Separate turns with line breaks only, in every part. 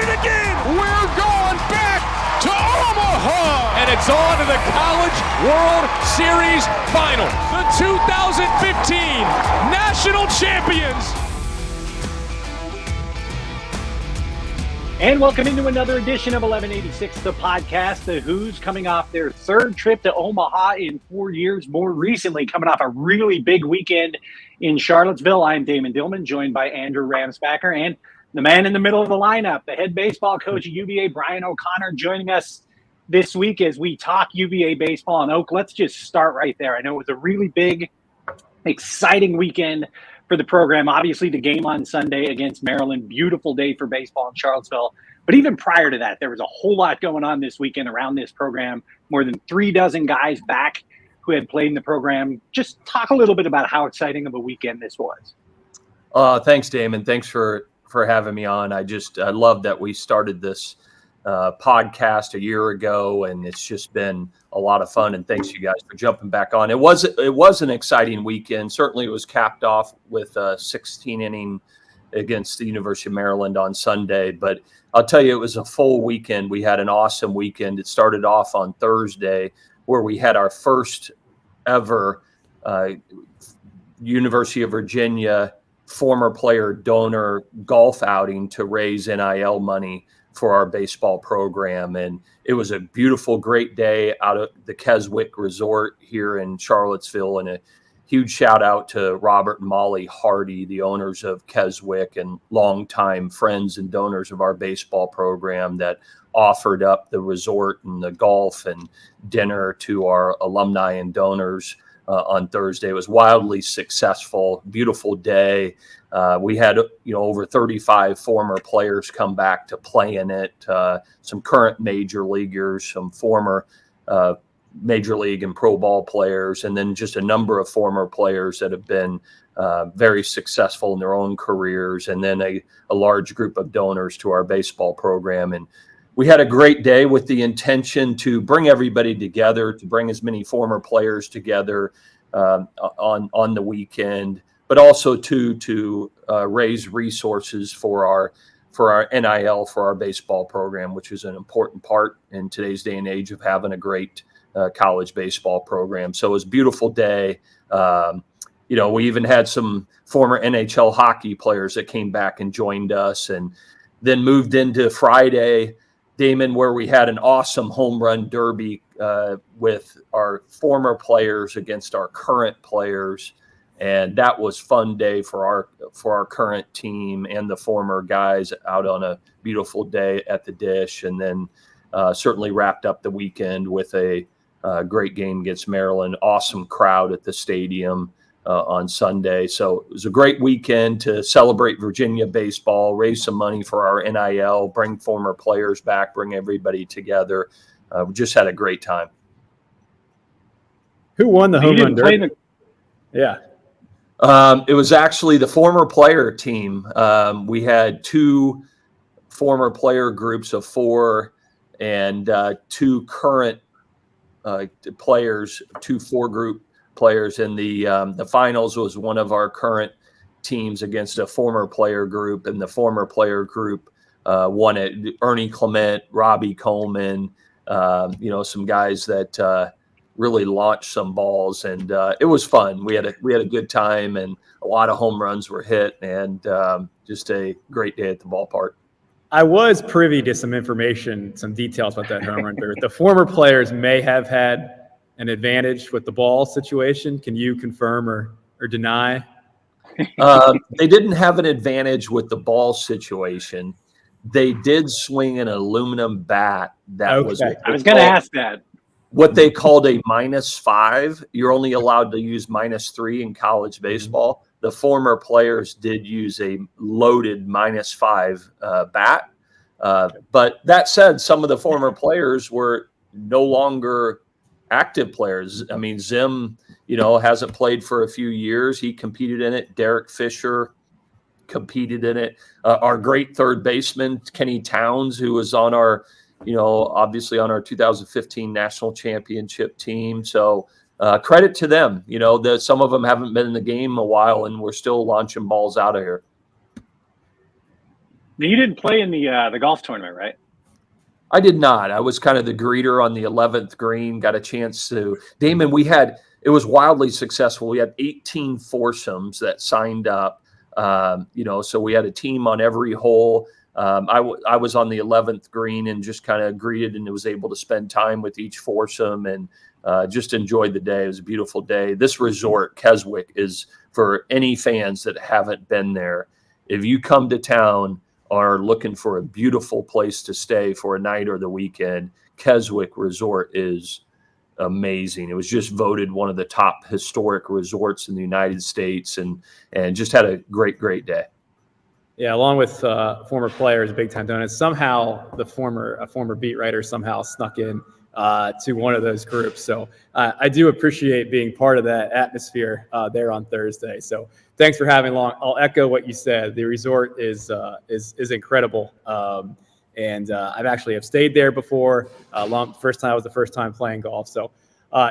it again. We're going back to Omaha. And it's on to the College World Series Final. The 2015 National Champions.
And welcome into another edition of 1186, the podcast. The Who's coming off their third trip to Omaha in 4 years, more recently coming off a really big weekend in Charlottesville. I'm Damon Dillman, joined by Andrew Ramsbacker, and the man in the middle of the lineup, the head baseball coach at UVA, Brian O'Connor, joining us this week as we talk UVA baseball. And Oak, let's just start right there. I know it was a really big, exciting weekend for the program. Obviously, the game on Sunday against Maryland, beautiful day for baseball in Charlottesville. But even prior to that, there was a whole lot going on this weekend around this program. More than 36 guys back who had played in the program. Just talk a little bit about how exciting of a weekend this was.
Thanks, Damon. Thanks for having me on. I love that we started this podcast a year ago, and it's just been a lot of fun. And thanks, you guys, for jumping back on. It was an exciting weekend. Certainly, it was capped off with a 16-inning against the University of Maryland on Sunday. But I'll tell you, it was a full weekend. We had an awesome weekend. It started off on Thursday, where we had our first ever University of Virginia former player donor golf outing to raise NIL money for our baseball program. And it was a beautiful, great day out of the Keswick Resort here in Charlottesville. And a huge shout out to Robert and Molly Hardy, the owners of Keswick and longtime friends and donors of our baseball program, that offered up the resort and the golf and dinner to our alumni and donors on Thursday. It was wildly successful, beautiful day. We had, over 35 former players come back to play in it, some current major leaguers, some former major league and pro ball players, and then just a number of former players that have been very successful in their own careers, and then a large group of donors to our baseball program. And we had a great day with the intention to bring everybody together, to bring as many former players together on the weekend, but also to raise resources for our NIL, for our baseball program, which is an important part in today's day and age of having a great college baseball program. So it was a beautiful day. We even had some former NHL hockey players that came back and joined us, and then moved into Friday, Damon, where we had an awesome home run derby with our former players against our current players. And that was fun day for our current team and the former guys out on a beautiful day at the Dish. And then certainly wrapped up the weekend with a great game against Maryland. Awesome crowd at the stadium on Sunday. So it was a great weekend to celebrate Virginia baseball, raise some money for our NIL, bring former players back, bring everybody together. We just had a great time.
Who won the home run derby? Yeah.
It was actually the former player team. We had two former player groups of four and two current players, two four-group players. And the finals was one of our current teams against a former player group, and the former player group won it. Ernie Clement, Robbie Coleman, some guys that really launched some balls, and it was fun. We had a good time, and a lot of home runs were hit, and just a great day at the ballpark.
I was privy to some information, some details about that home run derby. The former players may have had an advantage with the ball situation. Can you confirm or deny?
They didn't have an advantage with the ball situation. They did swing an aluminum bat that was.
I was going to ask that.
What they called a -5. You're only allowed to use -3 in college baseball. The former players did use a loaded -5 bat. But that said, some of the former players were no longer active players. I mean, Zim, hasn't played for a few years. He competed in it. Derek Fisher competed in it. Our great third baseman, Kenny Towns, who was on our, obviously on our 2015 national championship team. So credit to them. Some of them haven't been in the game a while, and we're still launching balls out of here.
You didn't play in the golf tournament, right?
I did not. I was kind of the greeter on the 11th green, got a chance to. Damon, it was wildly successful. We had 18 foursomes that signed up, so we had a team on every hole. I was on the 11th green and just kind of greeted and was able to spend time with each foursome and just enjoyed the day. It was a beautiful day. This resort, Keswick, is for any fans that haven't been there. If you come to town, are looking for a beautiful place to stay for a night or the weekend, Keswick Resort is amazing. It was just voted one of the top historic resorts in the United States and just had a great day.
Yeah, along with former players, Big Time Donuts, somehow a former beat writer somehow snuck in to one of those groups. So I do appreciate being part of that atmosphere there on Thursday. So thanks for having along. I'll echo what you said. The resort is incredible, and I've actually have stayed there before. First time playing golf. So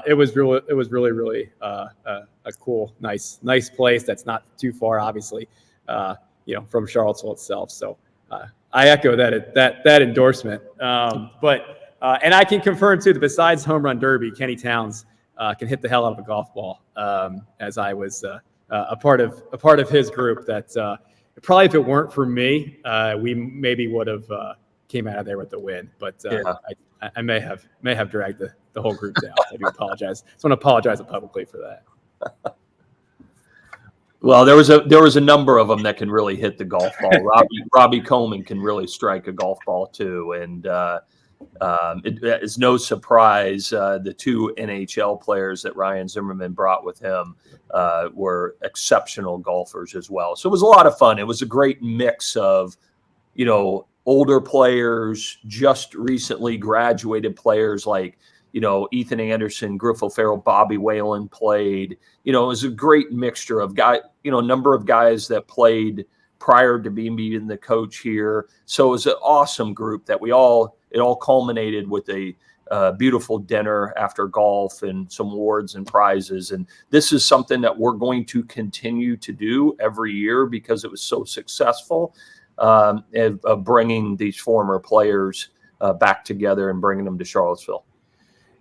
it was really a cool, nice place that's not too far, obviously, from Charlottesville itself. So I echo that endorsement. And I can confirm too that besides home run derby, Kenny Towns can hit the hell out of a golf ball. As I was a part of his group, that probably if it weren't for me, we maybe would have came out of there with the win. But I may have dragged the whole group down. I do apologize. I just want to apologize publicly for that.
Well, there was a number of them that can really hit the golf ball. Robbie Coleman can really strike a golf ball too, and it is no surprise the two NHL players that Ryan Zimmerman brought with him were exceptional golfers as well. So it was a lot of fun. It was a great mix of, older players, just recently graduated players like, Ethan Anderson, Griff O'Farrell, Bobby Whalen played. It was a great mixture of number of guys that played prior to being the coach here. So it was an awesome group that it all culminated with a beautiful dinner after golf and some awards and prizes. And this is something that we're going to continue to do every year because it was so successful of bringing these former players back together and bringing them to Charlottesville.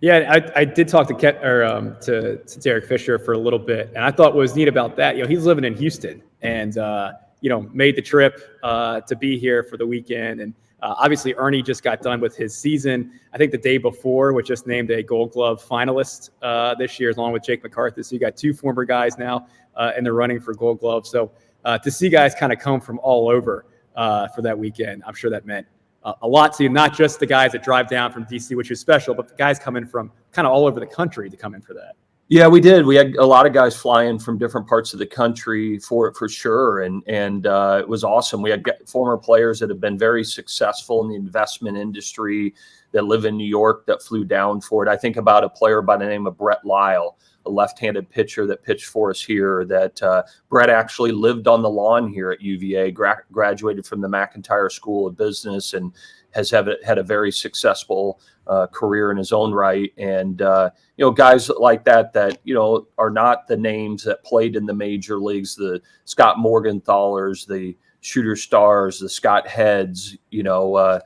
Yeah, I did talk to Derek Fisher for a little bit, and I thought what was neat about that, he's living in Houston and, made the trip to be here for the weekend. And obviously Ernie just got done with his season, I think the day before, which just named a Gold Glove finalist this year, along with Jake McCarthy. So you got two former guys now in the running for Gold Glove. So to see guys kind of come from all over for that weekend, I'm sure that meant a lot to you, not just the guys that drive down from DC, which is special, but the guys coming from kind of all over the country to come in for that.
Yeah, we did. We had a lot of guys flying from different parts of the country for sure, and it was awesome. We had former players that have been very successful in the investment industry that live in New York that flew down for it. I think about a player by the name of Brett Lyle, a left-handed pitcher that pitched for us here. That Brett actually lived on the lawn here at UVA, graduated from the McIntyre School of Business, and has had a very successful career in his own right. And guys like that are not the names that played in the major leagues, the Scott Morgenthalers, the Shooter Stars, the Scott Heads, a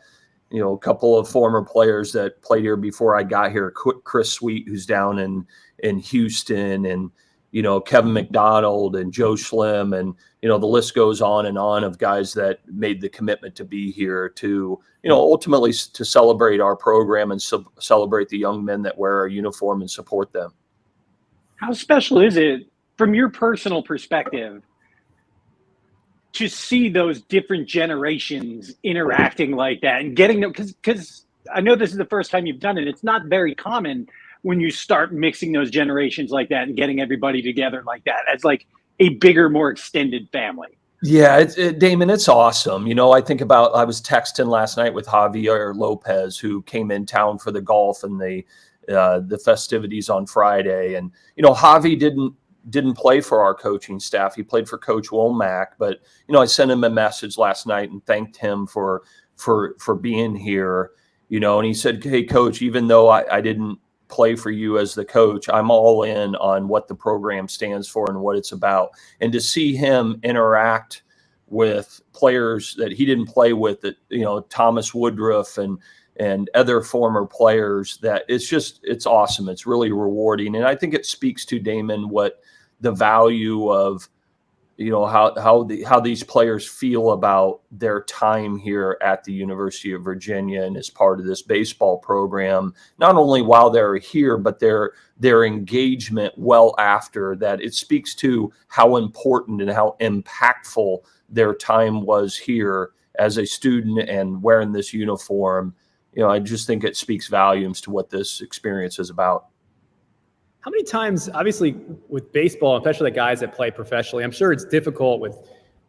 couple of former players that played here before I got here, Chris Sweet, who's down in Houston, and Kevin McDonald and Joe Schlim, and the list goes on and on of guys that made the commitment to be here to ultimately to celebrate our program and celebrate the young men that wear our uniform and support them.
How special is it from your personal perspective to see those different generations interacting like that and getting them? Because I know this is the first time you've done it. It's not very common when you start mixing those generations like that and getting everybody together like that as like a bigger, more extended family.
Yeah, Damon, it's awesome. I think about, I was texting last night with Javier Lopez, who came in town for the golf and the festivities on Friday. And, Javi didn't play for our coaching staff. He played for Coach Womack, but, I sent him a message last night and thanked him for being here, and he said, "Hey, Coach, even though I didn't play for you as the coach, I'm all in on what the program stands for and what it's about." And to see him interact with players that he didn't play with, that, Thomas Woodruff and other former players, that it's awesome. It's really rewarding. And I think it speaks to, Damon, what the value of, how these players feel about their time here at the University of Virginia and as part of this baseball program, not only while they're here, but their engagement well after that. It speaks to how important and how impactful their time was here as a student and wearing this uniform. I just think it speaks volumes to what this experience is about.
How many times, obviously with baseball, especially the guys that play professionally, I'm sure it's difficult with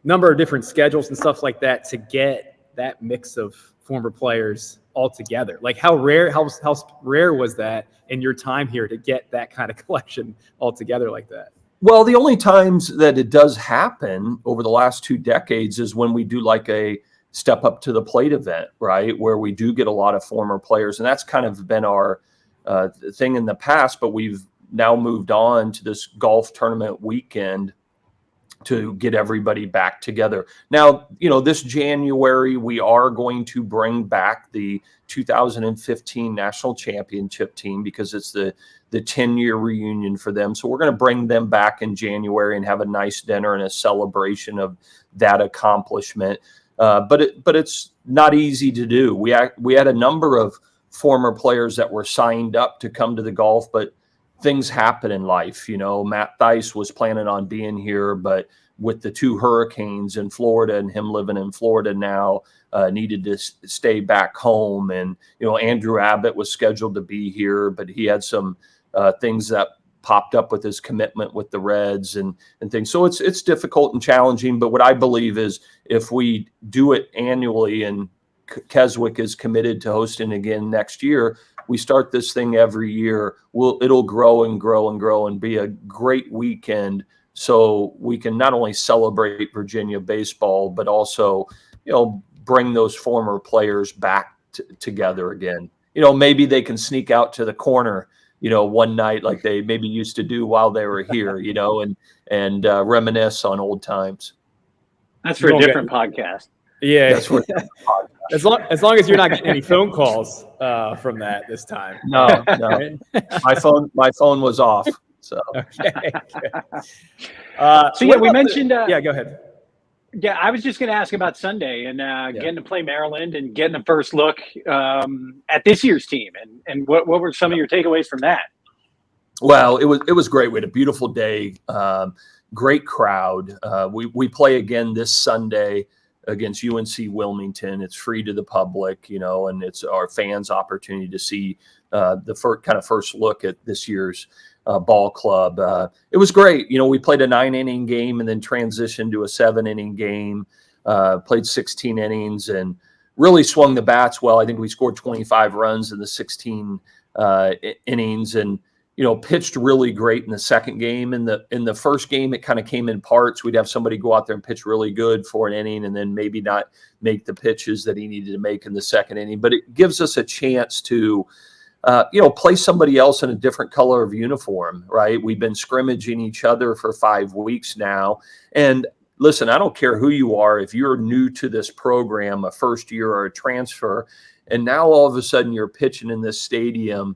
number of different schedules and stuff like that to get that mix of former players all together. Like how rare was that in your time here to get that kind of collection all together like that?
Well, the only times that it does happen over the last 2 decades is when we do like a step up to the plate event, right? Where we do get a lot of former players. And that's kind of been our thing in the past, but we've now moved on to this golf tournament weekend to get everybody back together. Now, this January, we are going to bring back the 2015 national championship team because it's the 10-year reunion for them. So we're going to bring them back in January and have a nice dinner and a celebration of that accomplishment. But it's not easy to do. We had a number of former players that were signed up to come to the golf, but things happen in life. Matt Theis was planning on being here, but with the 2 hurricanes in Florida and him living in Florida now, needed to stay back home. And, Andrew Abbott was scheduled to be here, but he had some things that popped up with his commitment with the Reds and things. So it's difficult and challenging. But what I believe is if we do it annually, and Keswick is committed to hosting again next year, we start this thing every year, it'll grow and grow and grow and be a great weekend. So we can not only celebrate Virginia baseball, but also, bring those former players back together again. Maybe they can sneak out to the corner, one night like they maybe used to do while they were here, and reminisce on old times.
That's for a different podcast.
Yeah. That's for as long as you're not getting any phone calls from that this time.
No. My phone was off. So
okay.
We mentioned.
Go ahead.
Yeah, I was just going to ask about Sunday and getting to play Maryland and getting a first look at this year's team, and what were some of your takeaways from that?
Well, it was great. We had a beautiful day, great crowd. We play again this Sunday against UNC Wilmington. It's free to the public, and it's our fans' opportunity to see the first look at this year's ball club. It was great. We played a 9-inning game and then transitioned to a 7-inning game, played 16 innings and really swung the bats well. I think we scored 25 runs in the 16 innings and, pitched really great in the second game. In the first game, it kind of came in parts. We'd have somebody go out there and pitch really good for an inning and then maybe not make the pitches that he needed to make in the second inning. But it gives us a chance to, play somebody else in a different color of uniform, right? We've been scrimmaging each other for 5 weeks now. And listen, I don't care who you are. If you're new to this program, a first year or a transfer, and now all of a sudden you're pitching in this stadium,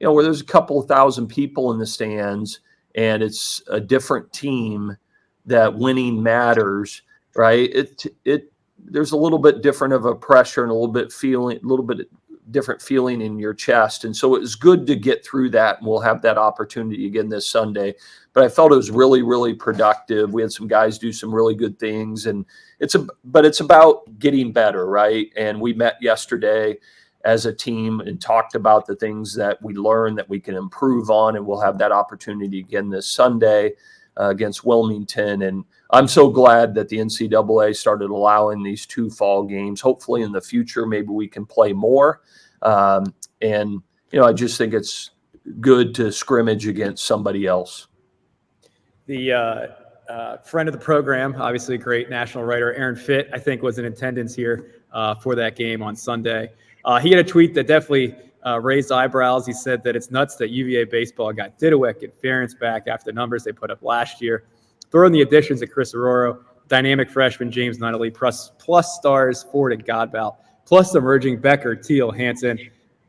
where there's a couple of thousand people in the stands and it's a different team, that winning matters, right? There's a little bit different of a pressure and a little bit different feeling in your chest. And so it was good to get through that. And we'll have that opportunity again this Sunday, but I felt it was really, really productive. We had some guys do some really good things, and it's about getting better. Right. And we met yesterday as a team and talked about the things that we learned that we can improve on. And we'll have that opportunity again this Sunday against Wilmington. And I'm so glad that the NCAA started allowing these 2 fall games. Hopefully in the future, maybe we can play more. And I just think it's good to scrimmage against somebody else. The
friend of the program, obviously a great national writer, Aaron Fitt, I think was in attendance here for that game on Sunday. He had a tweet that definitely raised eyebrows. He said that it's nuts that UVA baseball got Didowick and Ferentz back after the numbers they put up last year. Throw in the additions of Chris Arroyo, dynamic freshman James Nunnally, plus stars Ford and Godbout, plus emerging Becker, Teal, Hansen.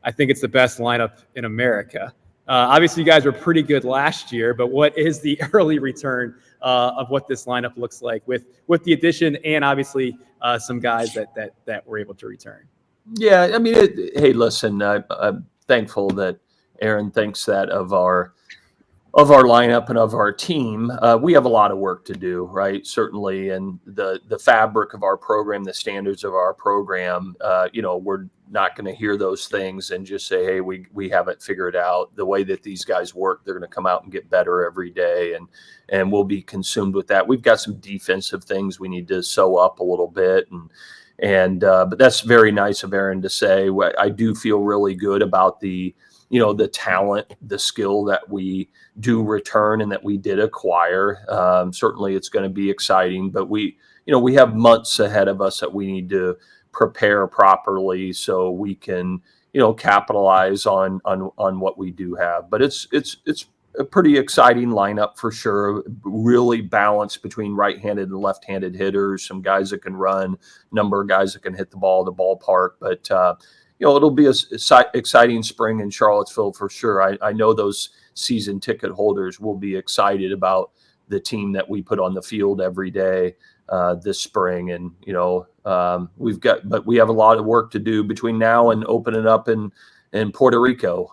I think it's the best lineup in America. Obviously, you guys were pretty good last year, but what is the early return of what this lineup looks like with the addition and obviously some guys that were able to return?
Yeah, I mean, hey, listen, I'm thankful that Aaron thinks that of our lineup and of our team. We have a lot of work to do, right? Certainly, and the fabric of our program, the standards of our program, we're not going to hear those things and just say, hey, we have it figured out. The way that these guys work, they're going to come out and get better every day, and we'll be consumed with that. We've got some defensive things we need to sew up a little bit, but that's very nice of Aaron to say. I do feel really good about the talent, the skill that we do return and that we did acquire. Certainly it's going to be exciting, but we have months ahead of us that we need to prepare properly so we can, capitalize on what we do have. But it's a pretty exciting lineup for sure. Really balanced between right-handed and left-handed hitters, some guys that can run, number of guys that can hit the ball, the ballpark, but it'll be an exciting spring in Charlottesville for sure. I know those season ticket holders will be excited about the team that we put on the field every day this spring. And, we have a lot of work to do between now and opening up in Puerto Rico.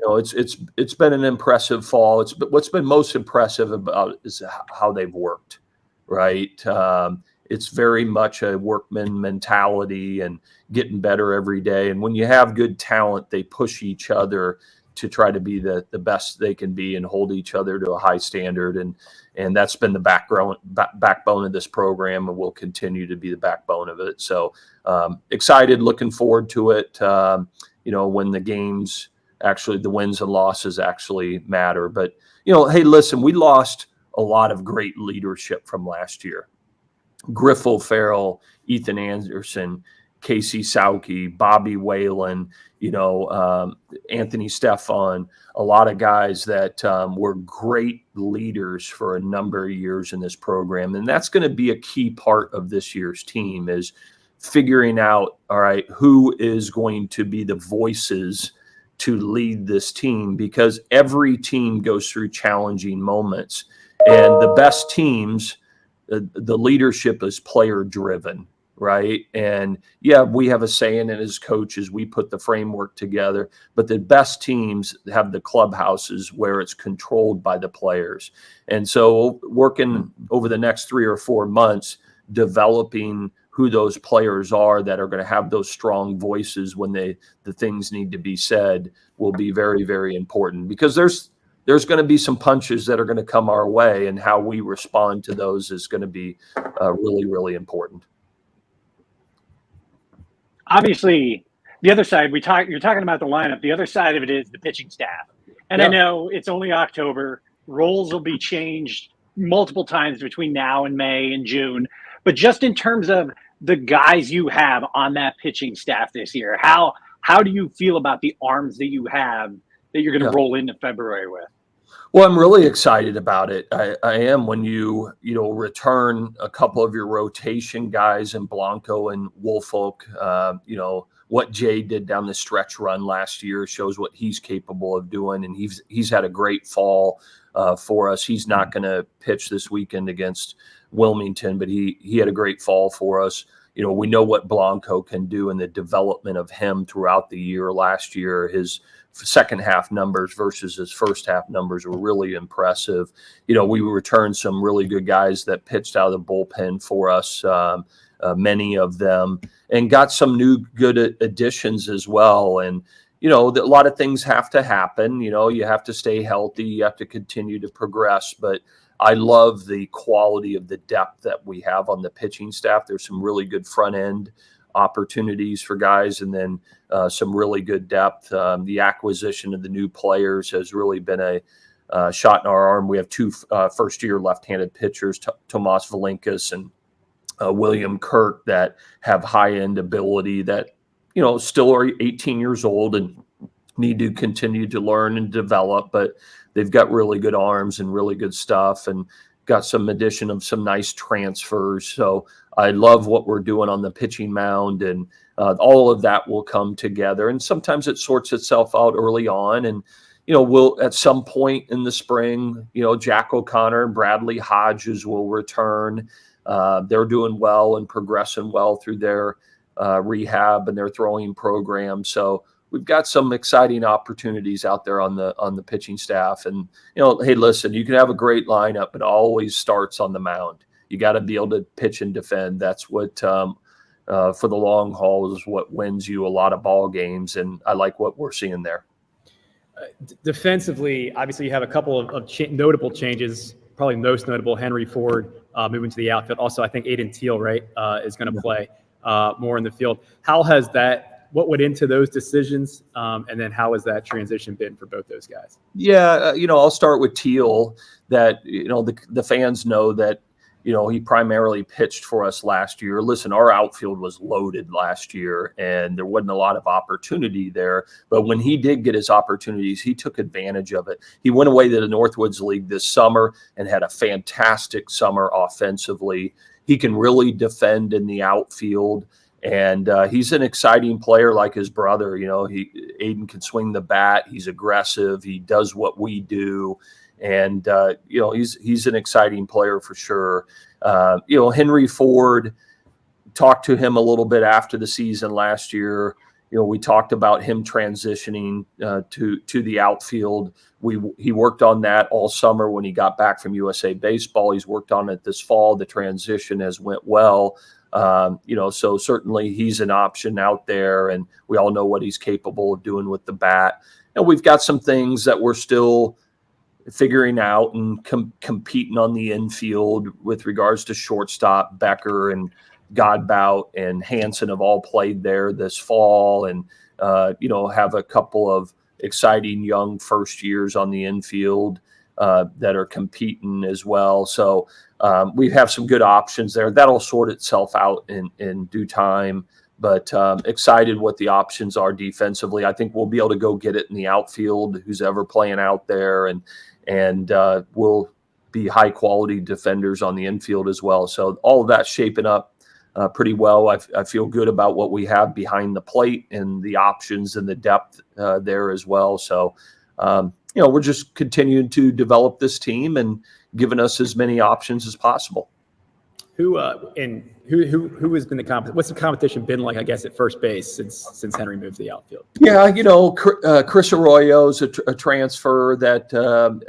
It's been an impressive fall. What's been most impressive about is how they've worked, right? It's very much a workman mentality and getting better every day. And when you have good talent, they push each other to try to be the best they can be and hold each other to a high standard. And that's been the backbone of this program and will continue to be the backbone of it. So excited, looking forward to it, when the games actually, the wins and losses actually matter. But, hey, listen, we lost a lot of great leadership from last year. Griffel Farrell, Ethan Anderson, Casey Sauke, Bobby Whalen, Anthony Stefan, a lot of guys that were great leaders for a number of years in this program. And that's going to be a key part of this year's team is figuring out, all right, who is going to be the voices to lead this team, because every team goes through challenging moments. And the best teams, the leadership is player driven, right? And yeah, we have a say in it as coaches. We put the framework together, but the best teams have the clubhouses where it's controlled by the players. And so working over the next 3 or 4 months, developing who those players are that are going to have those strong voices when the things need to be said will be very, very important, because there's going to be some punches that are going to come our way, and how we respond to those is going to be really, really important.
Obviously, the other side, you're talking about the lineup. The other side of it is the pitching staff. And yeah. I know it's only October. Roles will be changed multiple times between now and May and June. But just in terms of the guys you have on that pitching staff this year, how do you feel about the arms that you have that you're going to roll into February with?
Well, I'm really excited about it. I am. When you return a couple of your rotation guys in Blanco and Woolfolk, what Jay did down the stretch run last year shows what he's capable of doing, and he's had a great fall for us. He's not going to pitch this weekend against Wilmington, but he had a great fall for us. We know what Blanco can do in the development of him throughout the year. Last year, his second half numbers versus his first half numbers were really impressive. We returned some really good guys that pitched out of the bullpen for us, many of them, and got some new good additions as well. And, a lot of things have to happen. You have to stay healthy. You have to continue to progress. But I love the quality of the depth that we have on the pitching staff. There's some really good front end opportunities for guys, and then some really good depth. The acquisition of the new players has really been a shot in our arm. We have 2 first-year left-handed pitchers, Tomas Valinkas and William Kirk, that have high-end ability that, still are 18 years old and need to continue to learn and develop, but they've got really good arms and really good stuff. And got some addition of some nice transfers. So I love what we're doing on the pitching mound, and all of that will come together. And sometimes it sorts itself out early on. And, we'll at some point in the spring, Jack O'Connor and Bradley Hodges will return. They're doing well and progressing well through their rehab and their throwing program. So we've got some exciting opportunities out there on the pitching staff. And, hey, listen, you can have a great lineup, but it always starts on the mound. You got to be able to pitch and defend. That's what, for the long haul, is what wins you a lot of ball games. And I like what we're seeing there.
Defensively, obviously, you have a couple of notable changes. Probably most notable, Henry Ford moving to the outfield. Also, I think Aiden Teal, right, is going to play more in the field. How has that? What went into those decisions, and then how has that transition been for both those guys?
Yeah, I'll start with Teal. That the fans know that he primarily pitched for us last year. Listen, our outfield was loaded last year, and there wasn't a lot of opportunity there. But when he did get his opportunities, he took advantage of it. He went away to the Northwoods League this summer and had a fantastic summer offensively. He can really defend in the outfield, and he's an exciting player like his brother. Aiden can swing the bat. He's aggressive. He does what we do. And, he's an exciting player for sure. Henry Ford, talked to him a little bit after the season last year. We talked about him transitioning to the outfield. He worked on that all summer when he got back from USA Baseball. He's worked on it this fall. The transition has went well. So certainly he's an option out there, and we all know what he's capable of doing with the bat. And we've got some things that we're still figuring out and competing on the infield with regards to shortstop. Becker and Godbout and Hansen have all played there this fall, and have a couple of exciting young first years on the infield that are competing as well. So we have some good options there. That'll sort itself out in due time. But excited what the options are defensively. I think we'll be able to go get it in the outfield, who's ever playing out there, and we'll be high quality defenders on the infield as well. So all of that's shaping up pretty well. I feel good about what we have behind the plate and the options and the depth there as well. So we're just continuing to develop this team and giving us as many options as possible.
Who has been what's the competition been like, I guess, at first base since Henry moved to the outfield? Yeah,
Chris Arroyo's a transfer that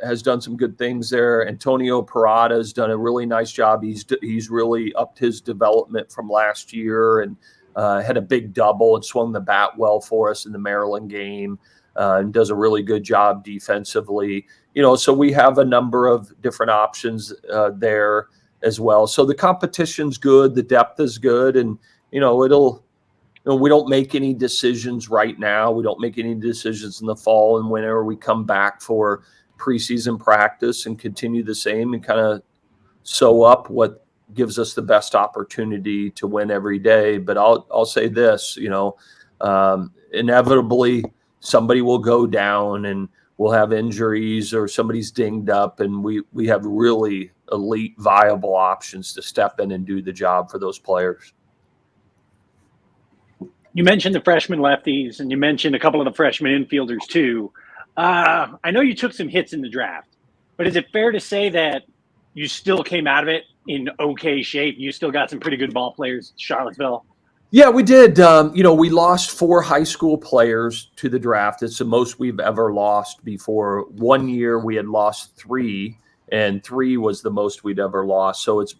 has done some good things there. Antonio Parada has done a really nice job. He's really upped his development from last year and had a big double and swung the bat well for us in the Maryland game, and does a really good job defensively. So we have a number of different options there as well. So the competition's good, the depth is good, and we don't make any decisions right now. We don't make any decisions in the fall and whenever we come back for preseason practice and continue the same and kind of sew up what gives us the best opportunity to win every day. But I'll say this, inevitably somebody will go down and we'll have injuries or somebody's dinged up, and we have really elite, viable options to step in and do the job for those players.
You mentioned the freshman lefties, and you mentioned a couple of the freshman infielders too. I know you took some hits in the draft, but is it fair to say that you still came out of it in okay shape? You still got some pretty good ball players in Charlottesville?
Yeah, we did. We lost 4 high school players to the draft. It's the most we've ever lost before. One year we had lost 3, and 3 was the most we'd ever lost. So it's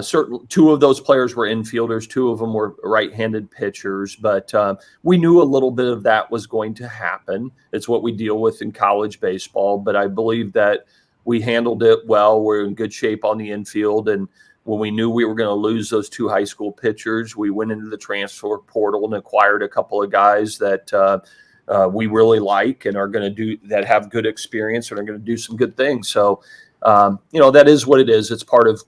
certain 2 of those players were infielders, 2 of them were right-handed pitchers. But we knew a little bit of that was going to happen. It's what we deal with in college baseball. But I believe that we handled it well. We're in good shape on the infield, and when we knew we were going to lose those 2 high school pitchers, we went into the transfer portal and acquired a couple of guys that we really like and are going to that have good experience and are going to do some good things. So, that is what it is. It's part of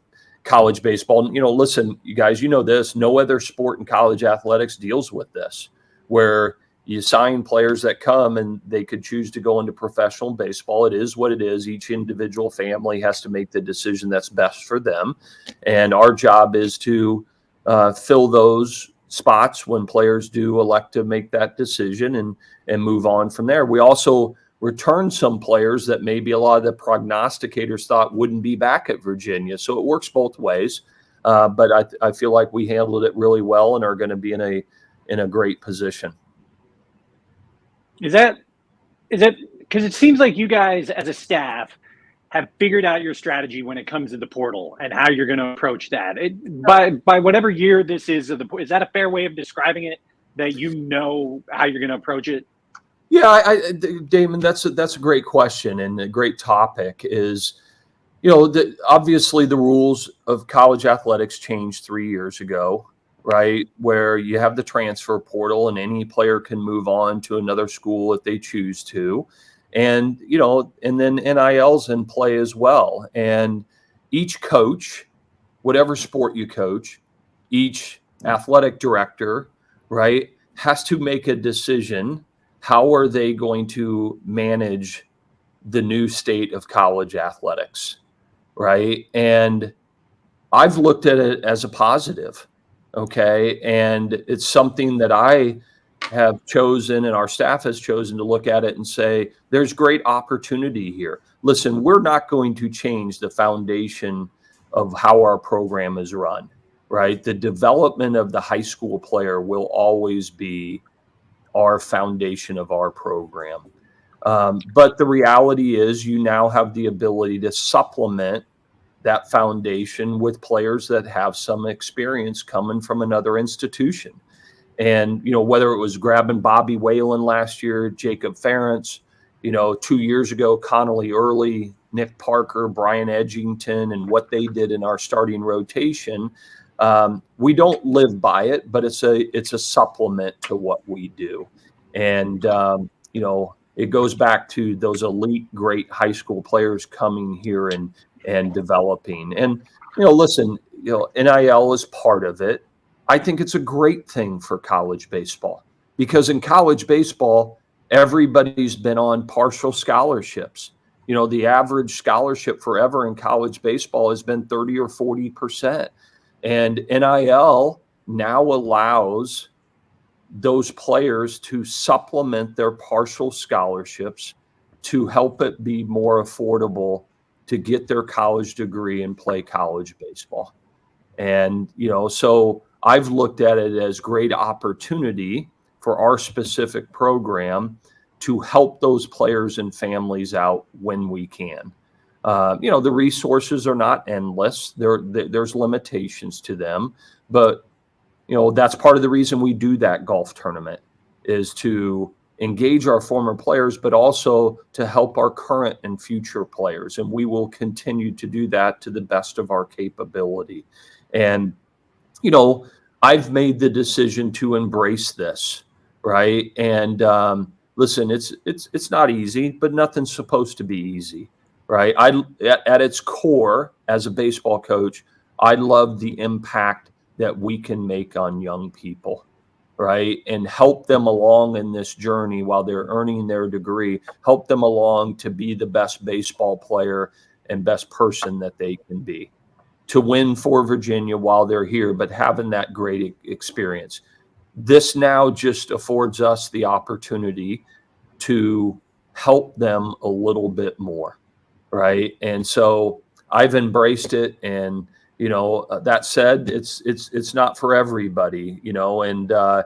college baseball. And, listen, you guys, this, no other sport in college athletics deals with this, where you sign players that come and they could choose to go into professional baseball. It is what it is. Each individual family has to make the decision that's best for them. And our job is to fill those spots when players do elect to make that decision and move on from there. We also return some players that maybe a lot of the prognosticators thought wouldn't be back at Virginia. So it works both ways. But I feel like we handled it really well and are going to be in a great position.
Is that because it seems like you guys as a staff have figured out your strategy when it comes to the portal and how you're going to approach that? By whatever year this is that a fair way of describing it, that you know how you're going to approach it?
Yeah, Damon, that's a great question and a great topic. Is obviously the rules of college athletics changed 3 years ago, right? Where you have the transfer portal and any player can move on to another school if they choose to. And, and then NIL's in play as well. And each coach, whatever sport you coach, each athletic director, right, has to make a decision. How are they going to manage the new state of college athletics? Right. And I've looked at it as a positive. Okay. And it's something that I have chosen and our staff has chosen to look at it and say, there's great opportunity here. Listen, we're not going to change the foundation of how our program is run. Right. The development of the high school player will always be our foundation of our program. But the reality is you now have the ability to supplement that foundation with players that have some experience coming from another institution. And, whether it was grabbing Bobby Whalen last year, Jacob Ferentz, 2 years ago, Connolly Early, Nick Parker, Brian Edgington, and what they did in our starting rotation. We don't live by it, but it's a supplement to what we do. And, it goes back to those elite, great high school players coming here and developing. And, listen, NIL is part of it. I think it's a great thing for college baseball because in college baseball, everybody's been on partial scholarships. The average scholarship forever in college baseball has been 30 or 40%. And NIL now allows those players to supplement their partial scholarships to help it be more affordable to get their college degree and play college baseball. And, so I've looked at it as great opportunity for our specific program to help those players and families out when we can. The resources are not endless. There's limitations to them, but that's part of the reason we do that golf tournament is to engage our former players, but also to help our current and future players. And we will continue to do that to the best of our capability. And, I've made the decision to embrace this, right? And listen, it's not easy, but nothing's supposed to be easy. Right. At its core, as a baseball coach, I love the impact that we can make on young people, right? And help them along in this journey while they're earning their degree, help them along to be the best baseball player and best person that they can be, to win for Virginia while they're here, but having that great experience. This now just affords us the opportunity to help them a little bit more. Right. And so I've embraced it. And, that said, it's not for everybody, and, my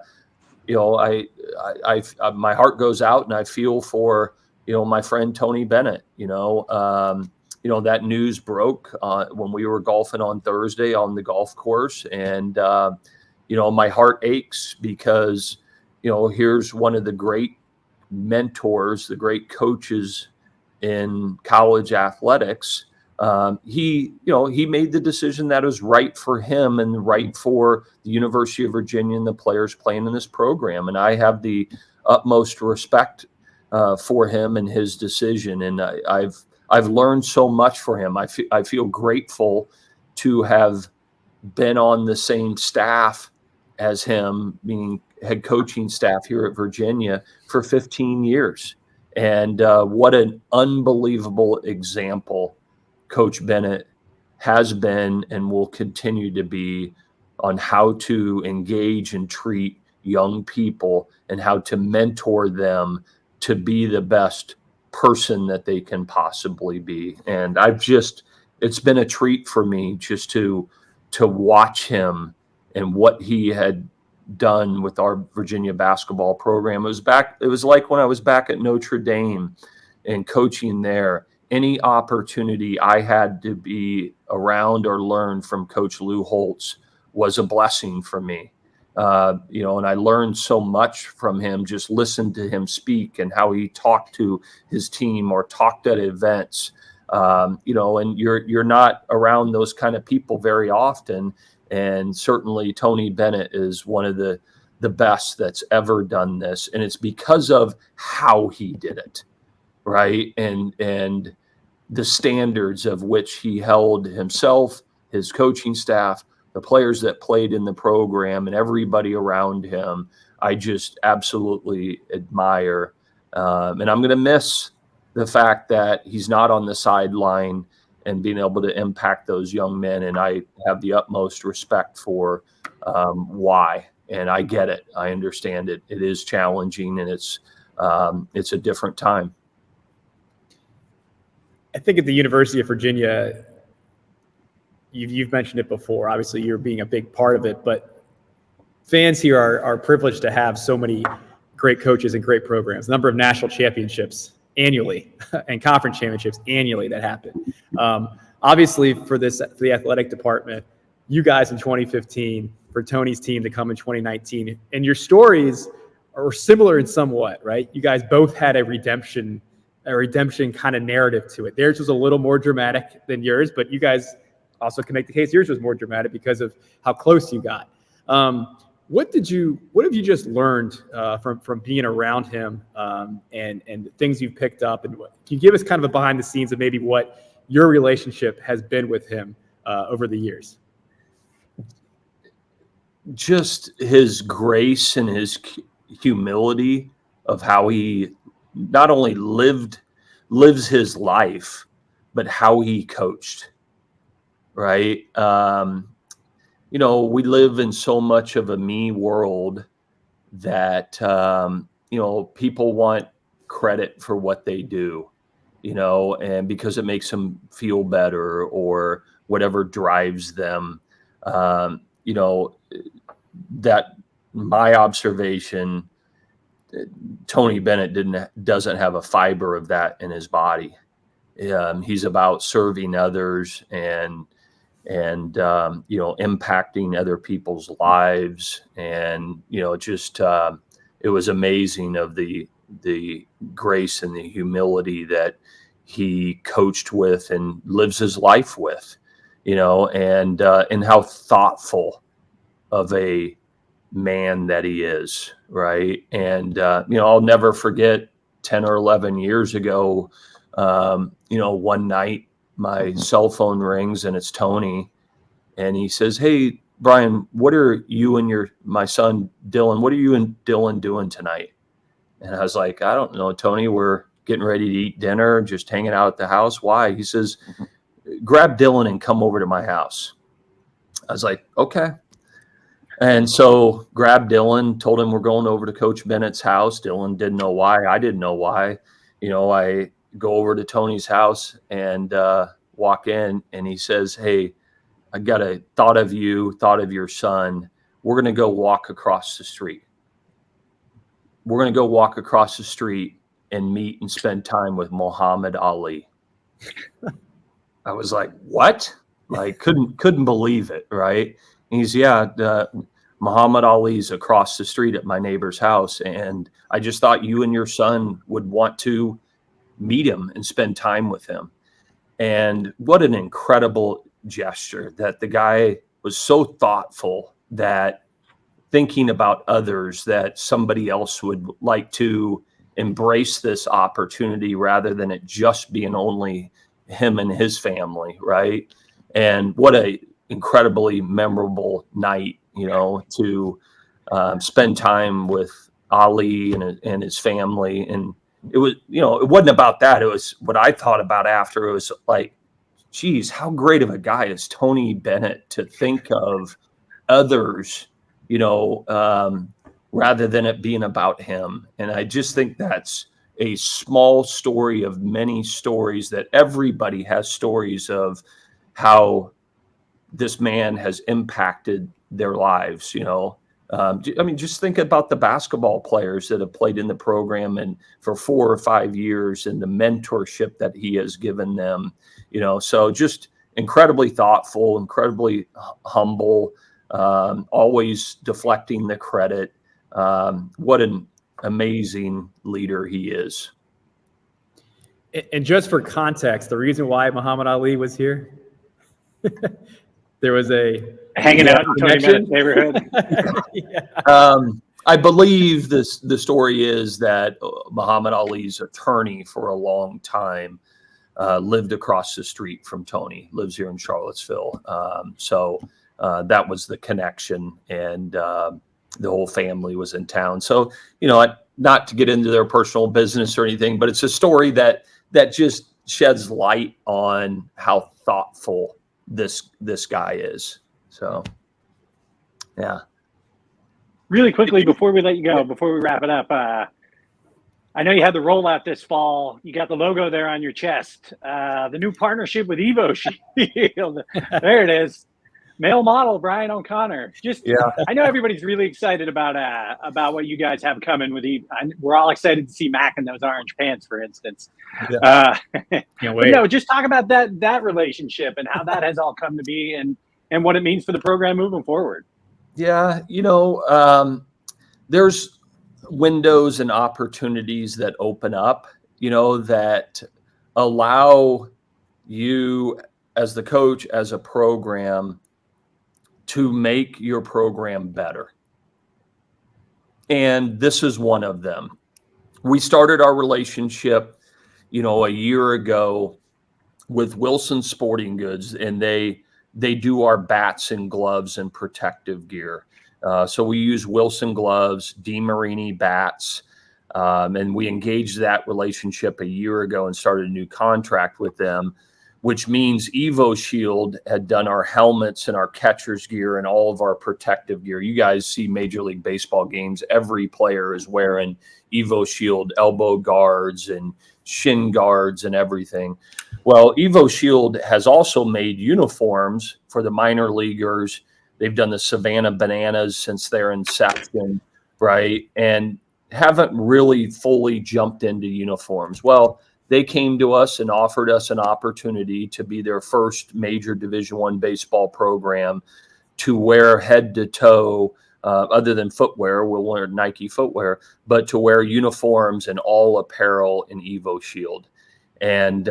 heart goes out and I feel for, my friend, Tony Bennett, that news broke when we were golfing on Thursday on the golf course. And, my heart aches because, here's one of the great mentors, the great coaches in college athletics. He made the decision that was right for him and right for the University of Virginia and the players playing in this program. And I have the utmost respect for him and his decision. And I've learned so much for him. I feel grateful to have been on the same staff as him, meaning head coaching staff here at Virginia for 15 years. And what an unbelievable example Coach Bennett has been and will continue to be on how to engage and treat young people and how to mentor them to be the best person that they can possibly be. And it's been a treat for me just to watch him and what he had done with our Virginia basketball program. It was like when I was back at Notre Dame and coaching there. Any opportunity I had to be around or learn from Coach Lou Holtz was a blessing for me. And I learned so much from him, just listened to him speak and how he talked to his team or talked at events. And you're not around those kind of people very often. And certainly Tony Bennett is one of the best that's ever done this. And it's because of how he did it, right? And the standards of which he held himself, his coaching staff, the players that played in the program, and everybody around him, I just absolutely admire. And I'm going to miss the fact that he's not on the sideline and being able to impact those young men. And I have the utmost respect for why. And I get it. I understand it. It is challenging, and it's a different time.
I think at the University of Virginia, you've mentioned it before. Obviously, you're being a big part of it, but fans here are privileged to have so many great coaches and great programs. The number of national championships annually and conference championships annually that happen. Obviously, for the athletic department, you guys in 2015, for Tony's team to come in 2019, and your stories are similar in somewhat, right? You guys both had a redemption kind of narrative to it. Theirs was a little more dramatic than yours, but you guys also can make the case yours was more dramatic because of how close you got. What have you just learned from being around him and the things you've picked up? And can you give us kind of a behind the scenes of maybe what your relationship has been with him over the years?
Just his grace and his humility of how he not only lives his life, but how he coached, right? We live in so much of a me world that, people want credit for what they do, and because it makes them feel better or whatever drives them, that my observation, Tony Bennett doesn't have a fiber of that in his body. He's about serving others and impacting other people's lives. And, it was amazing of the grace and the humility that he coached with and lives his life with, and how thoughtful of a man that he is. Right. And, I'll never forget 10 or 11 years ago, one night my cell phone rings and it's Tony, and he says, "Hey, Brian, what are you and my son, Dylan, what are you and Dylan doing tonight?" And I was like, "I don't know, Tony, we're getting ready to eat dinner, just hanging out at the house." "Why?" He says, "Grab Dylan and come over to my house." I was like, "Okay." And so grabbed Dylan, told him we're going over to Coach Bennett's house. Dylan didn't know why. I didn't know why. I go over to Tony's house and walk in, and he says, "Hey, I got a thought of your son. We're going to go walk across the street. We're going to go walk across the street and meet and spend time with Muhammad Ali." I was like, "What?" Like, couldn't believe it, right? And he's, "Yeah, Muhammad Ali's across the street at my neighbor's house, and I just thought you and your son would want to meet him and spend time with him." And what an incredible gesture that the guy was so thoughtful, that thinking about others, that somebody else would like to embrace this opportunity rather than it just being only him and his family, right? And what a incredibly memorable night, to spend time with Ali and his family. And it was, it wasn't about that. It was what I thought about after. It was like, geez, how great of a guy is Tony Bennett to think of others, rather than it being about him. And I just think that's a small story of many stories, that everybody has stories of how this man has impacted their lives. Just think about the basketball players that have played in the program and for 4 or 5 years, and the mentorship that he has given them, so just incredibly thoughtful, incredibly humble, always deflecting the credit. What an amazing leader he is.
And just for context, the reason why Muhammad Ali was here, there was a
hanging out in Tony Bennett's neighborhood.
I believe the story is that Muhammad Ali's attorney for a long time lived across the street from Tony, lives here in Charlottesville. So that was the connection, and the whole family was in town. So, not to get into their personal business or anything, but it's a story that just sheds light on how thoughtful this guy is. So, yeah.
Really quickly, before we let you go, before we wrap it up, I know you had the rollout this fall. You got the logo there on your chest. The new partnership with Evo Shield. There it is. Male model Brian O'Connor. I know everybody's really excited about what you guys have coming with Evo. We're all excited to see Mac in those orange pants, for instance.
Yeah. Can't wait.
Just talk about that relationship and how that has all come to be, and what it means for the program moving forward.
Yeah, there's windows and opportunities that open up, that allow you as the coach, as a program, to make your program better. And this is one of them. We started our relationship, a year ago with Wilson Sporting Goods, and they do our bats and gloves and protective gear. So we use Wilson gloves, DeMarini bats, and we engaged that relationship a year ago and started a new contract with them, which means Evo Shield had done our helmets and our catcher's gear and all of our protective gear. You guys see Major League Baseball games, every player is wearing Evo Shield elbow guards and shin guards and everything. Well, Evo Shield has also made uniforms for the minor leaguers. They've done the Savannah Bananas since their inception, right? And haven't really fully jumped into uniforms. Well, they came to us and offered us an opportunity to be their first major Division I baseball program to wear head to toe, other than footwear, we'll wear Nike footwear, but to wear uniforms and all apparel in Evo Shield. And,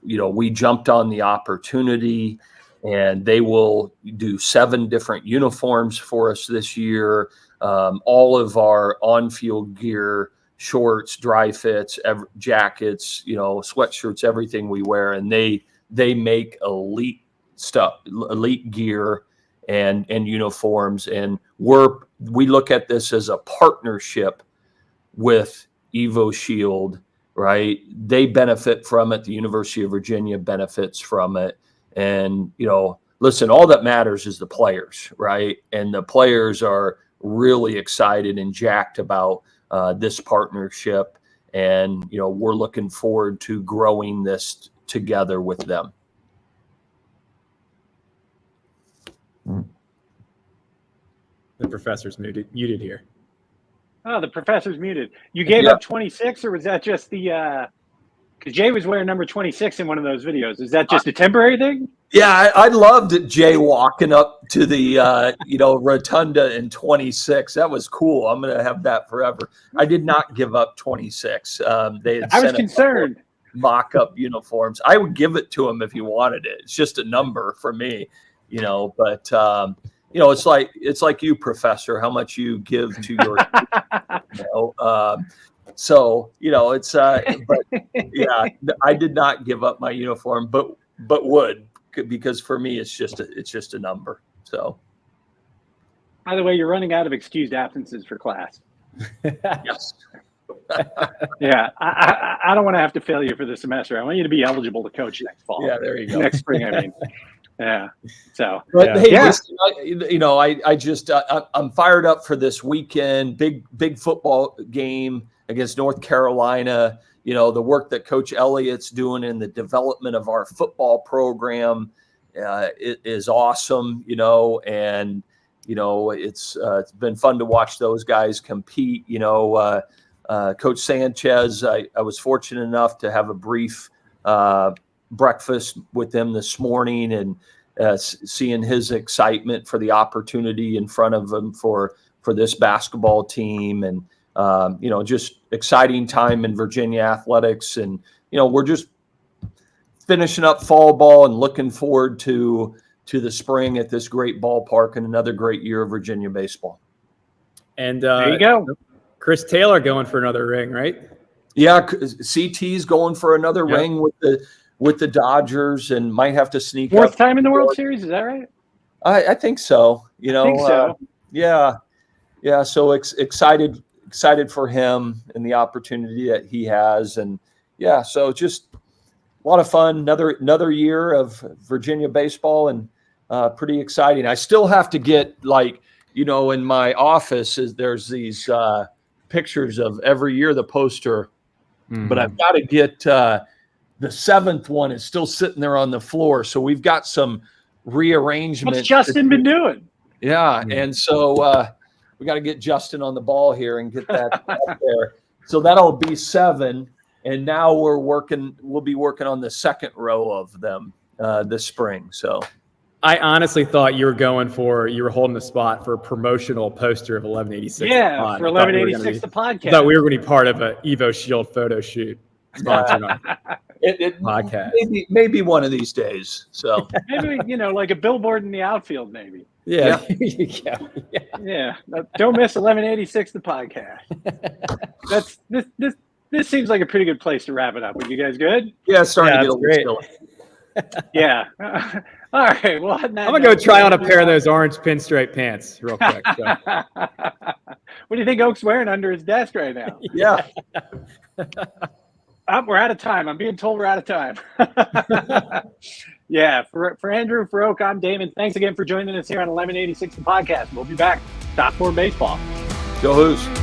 we jumped on the opportunity, and they will do 7 different uniforms for us this year. All of our on-field gear, shorts, dry fits, jackets, sweatshirts, everything we wear. And they make elite stuff, elite gear and uniforms. And we look at this as a partnership with Evo Shield, right? They benefit from it. The University of Virginia benefits from it. And, listen, all that matters is the players, right? And the players are really excited and jacked about this partnership, and we're looking forward to growing this together with them.
The professor's muted here.
Oh, the professor's muted. You gave up 26, or was that just the? Because Jay was wearing number 26 in one of those videos. Is that just a temporary thing?
Yeah, I loved Jay walking up to the rotunda in 26. That was cool. I'm going to have that forever. I did not give up 26. I
was concerned.
Mock-up uniforms. I would give it to him if he wanted it. It's just a number for me, But it's like you, Professor, how much you give to your. So it's but yeah, I did not give up my uniform, but would, because for me it's just a number. So
By the way, you're running out of excused absences for class.
Yes.
Yeah, I don't want to have to fail you for the semester. I want you to be eligible to coach next fall.
Yeah, there you go.
Next spring, I mean. Yeah. So,
but hey,
yeah.
listen, I'm fired up for this weekend. Big football game against North Carolina. The work that Coach Elliott's doing in the development of our football program is awesome. And it's been fun to watch those guys compete. Coach Sanchez, I was fortunate enough to have a brief breakfast with them this morning, and seeing his excitement for the opportunity in front of him for this basketball team, and just exciting time in Virginia athletics. And we're just finishing up fall ball and looking forward to the spring at this great ballpark and another great year of Virginia baseball.
And
there you go.
Chris Taylor going for another ring, right?
Yeah, CT's going for another ring with the Dodgers, and might have to sneak
fourth
up.
time in the World Series, is that right?
I think so.
I think so.
Yeah. So excited for him and the opportunity that he has, and so just a lot of fun. Another year of Virginia baseball, and pretty exciting. I still have to get in my office there's these pictures of every year the poster, but I've got to get the seventh one is still sitting there on the floor. So we've got some rearrangement.
What's Justin been doing?
Yeah. And so we got to get Justin on the ball here and get that out there. So that'll be 7. And now we'll be working on the second row of them this spring. So
I honestly thought you were holding the spot for a promotional poster of 1186.
Yeah, for 1186 the podcast.
I thought we were going to be part of a Evo Shield photo shoot sponsored on podcast.
Maybe one of these days. So
maybe like a billboard in the outfield, maybe.
Yeah.
Yeah. Don't miss 1186 the podcast. This seems like a pretty good place to wrap it up. Are you guys good?
Yeah, starting to get a
great.
little
Yeah. All right. Well, I'm
gonna go try on a pair of those orange pinstripe pants real quick. So.
What do you think Oak's wearing under his desk right now?
Yeah.
We're out of time. I'm being told we're out of time. Yeah. For Andrew, for Oak, I'm Damon. Thanks again for joining us here on 1186 the podcast. We'll be back. Talk more baseball.
Go Hoos.